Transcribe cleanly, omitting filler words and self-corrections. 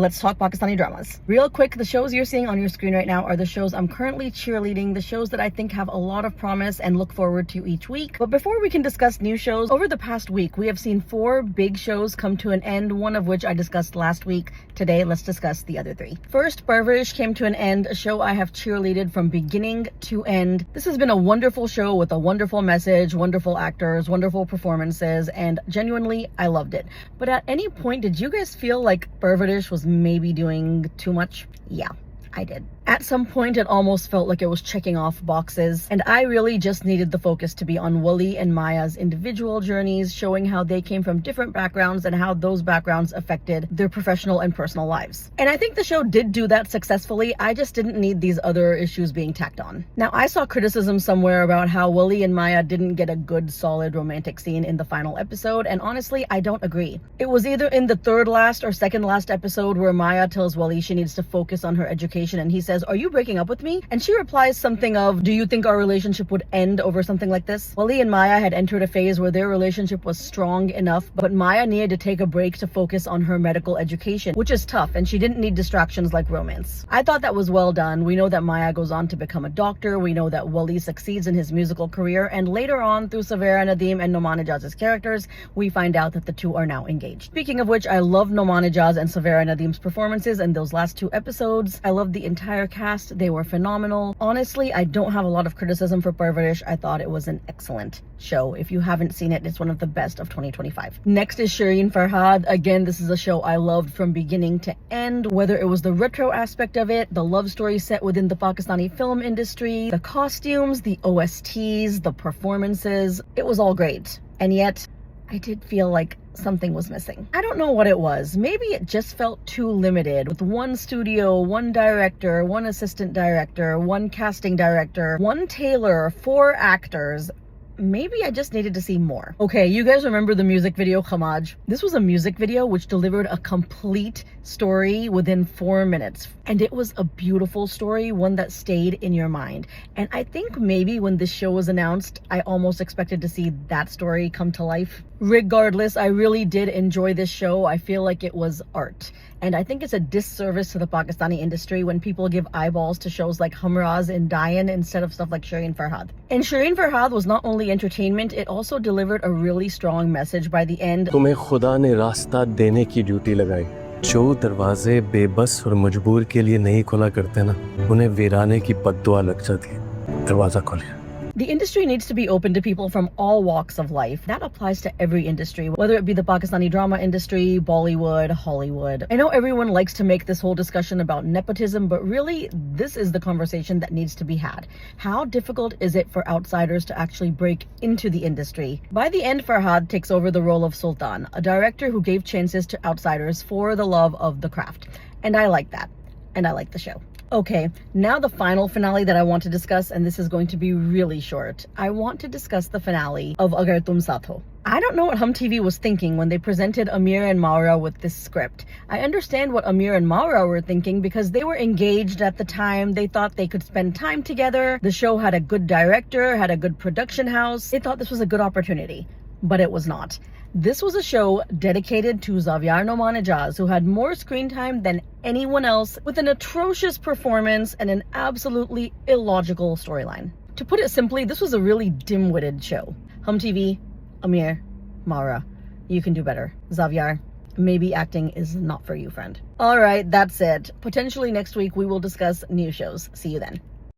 let's talk Pakistani dramas. Real quick, the shows you're seeing on your screen right now are the shows I'm currently cheerleading, the shows that I think have a lot of promise and look forward to each week. But before we can discuss new shows, over the past week, we have seen 4 big shows come to an end, one of which I discussed last week. Today, let's discuss the other 3. First, Parwarish came to an end, a show I have cheerleaded from beginning to end. This has been a wonderful show with a wonderful message, wonderful actors, wonderful performances, and genuinely, I loved it. But at any point, did you guys feel like Parwarish was maybe doing too much? Yeah, I did. At some point, it almost felt like it was checking off boxes, and I really just needed the focus to be on Wali and Maya's individual journeys, showing how they came from different backgrounds and how those backgrounds affected their professional and personal lives. And I think the show did do that successfully. I just didn't need these other issues being tacked on. Now, I saw criticism somewhere about how Wali and Maya didn't get a good, solid romantic scene in the final episode, and honestly, I don't agree. It was either in the third last or second last episode where Maya tells Wali she needs to focus on her education, and he says, "Are you breaking up with me?" And she replies something of, "Do you think our relationship would end over something like this?" Wali and Maya had entered a phase where their relationship was strong enough, but Maya needed to take a break to focus on her medical education, which is tough, and she didn't need distractions like romance. I thought that was well done. We know that Maya goes on to become a doctor, we know that Wali succeeds in his musical career, and later on, through Savera Nadeem and Noman Ijaz's characters, we find out that the two are now engaged. Speaking of which, I love Noman Ijaz and Savera Nadeem's performances in those last 2 episodes. I love the entire cast. They were phenomenal. Honestly, I don't have a lot of criticism for Parwarish. I thought it was an excellent show. If you haven't seen it, it's one of the best of 2025. Next is Shirin Farhad. Again, this is a show I loved from beginning to end, whether it was the retro aspect of it, the love story set within the Pakistani film industry, the costumes, the OSTs, the performances. It was all great. And yet, I did feel like something was missing. I don't know what it was. Maybe it just felt too limited, with 1 studio, 1 director, 1 assistant director, 1 casting director, 1 tailor, 4 actors. Maybe I just needed to see more. Okay, you guys remember the music video Khamaj? This was a music video which delivered a complete story within 4 minutes. And it was a beautiful story, one that stayed in your mind. And I think maybe when this show was announced, I almost expected to see that story come to life. Regardless, I really did enjoy this show. I feel like it was art. And I think it's a disservice to the Pakistani industry when people give eyeballs to shows like Humraz and Dayan instead of stuff like Shirin Farhad. And Shirin Farhad was not only entertainment, it also delivered a really strong message by the end. तुम्हें खुदा ने रास्ता देने की duty लगाई। जो दरवाजे बेबस और मजबूर के लिए नहीं खुला करते ना, उन्हें वीराने की बद्दुआ लग जाती है। दरवाजा खोले। The industry needs to be open to people from all walks of life. That applies to every industry, whether it be the Pakistani drama industry, Bollywood, Hollywood. I know everyone likes to make this whole discussion about nepotism, but really, this is the conversation that needs to be had. How difficult is it for outsiders to actually break into the industry? By the end, Farhad takes over the role of Sultan, a director who gave chances to outsiders for the love of the craft. And I like that. And I like the show. Okay, now the final finale that I want to discuss, and this is going to be really short. I want to discuss the finale of Agar Saath ho. I don't know what Hum TV was thinking when they presented Amir and Maura with this script. I understand what Amir and Maura were thinking because they were engaged at the time. They thought they could spend time together. The show had a good director, had a good production house. They thought this was a good opportunity, but it was not. This was a show dedicated to Zaviar Noman Ijaz, who had more screen time than anyone else, with an atrocious performance and an absolutely illogical storyline. To put it simply, this was a really dim-witted show. Hum TV, Amir, Maura, you can do better. Zaviar, maybe acting is not for you, friend. All right, that's it. Potentially next week we will discuss new shows. See you then.